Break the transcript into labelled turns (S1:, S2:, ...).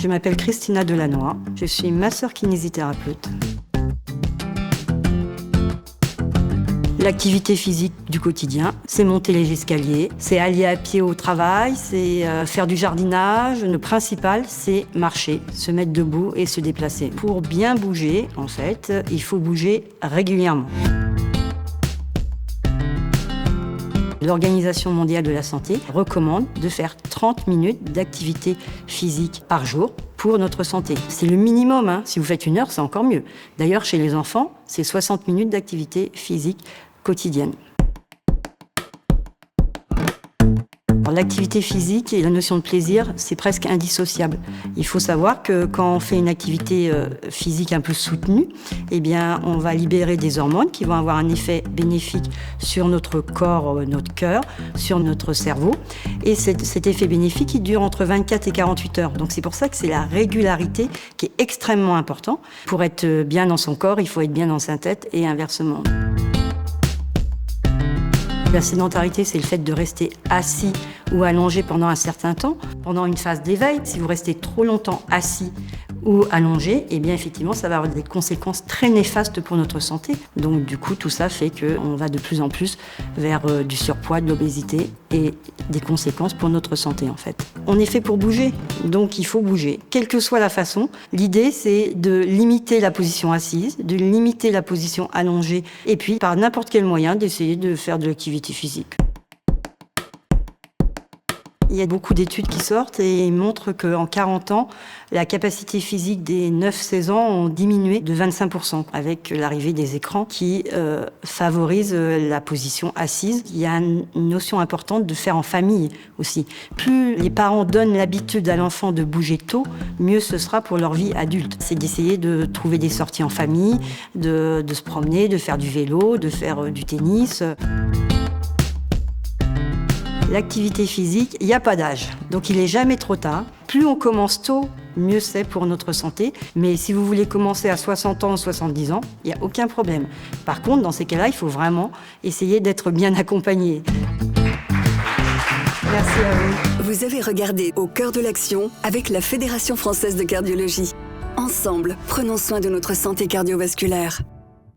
S1: Je m'appelle Christina Delannoy, je suis masseur kinésithérapeute. L'activité physique du quotidien, c'est monter les escaliers, c'est aller à pied au travail, c'est faire du jardinage. Le principal, c'est marcher, se mettre debout et se déplacer. Pour bien bouger, en fait, il faut bouger régulièrement. L'Organisation mondiale de la santé recommande de faire 30 minutes d'activité physique par jour pour notre santé. C'est le minimum, hein. Si vous faites 1 heure, c'est encore mieux. D'ailleurs, chez les enfants, c'est 60 minutes d'activité physique quotidienne. L'activité physique et la notion de plaisir, c'est presque indissociable. Il faut savoir que quand on fait une activité physique un peu soutenue, eh bien, on va libérer des hormones qui vont avoir un effet bénéfique sur notre corps, notre cœur, sur notre cerveau. Et cet effet bénéfique, il dure entre 24 et 48 heures. Donc c'est pour ça que c'est la régularité qui est extrêmement importante. Pour être bien dans son corps, il faut être bien dans sa tête et inversement. La sédentarité, c'est le fait de rester assis ou allongé pendant un certain temps. Pendant une phase d'éveil, si vous restez trop longtemps assis ou allongé, eh bien effectivement, ça va avoir des conséquences très néfastes pour notre santé. Donc du coup, tout ça fait qu'on va de plus en plus vers du surpoids, de l'obésité et des conséquences pour notre santé en fait. On est fait pour bouger, donc il faut bouger. Quelle que soit la façon, l'idée c'est de limiter la position assise, de limiter la position allongée et puis par n'importe quel moyen d'essayer de faire de l'activité physique. Il y a beaucoup d'études qui sortent et montrent qu'en 40 ans, la capacité physique des 9-16 ans ont diminué de 25% avec l'arrivée des écrans qui favorisent la position assise. Il y a une notion importante de faire en famille aussi. Plus les parents donnent l'habitude à l'enfant de bouger tôt, mieux ce sera pour leur vie adulte. C'est d'essayer de trouver des sorties en famille, de se promener, de faire du vélo, de faire du tennis. L'activité physique, il n'y a pas d'âge, donc il n'est jamais trop tard. Plus on commence tôt, mieux c'est pour notre santé. Mais si vous voulez commencer à 60 ans ou 70 ans, il n'y a aucun problème. Par contre, dans ces cas-là, il faut vraiment essayer d'être bien accompagné. Merci à vous.
S2: Vous avez regardé Au cœur de l'action avec la Fédération française de cardiologie. Ensemble, prenons soin de notre santé cardiovasculaire.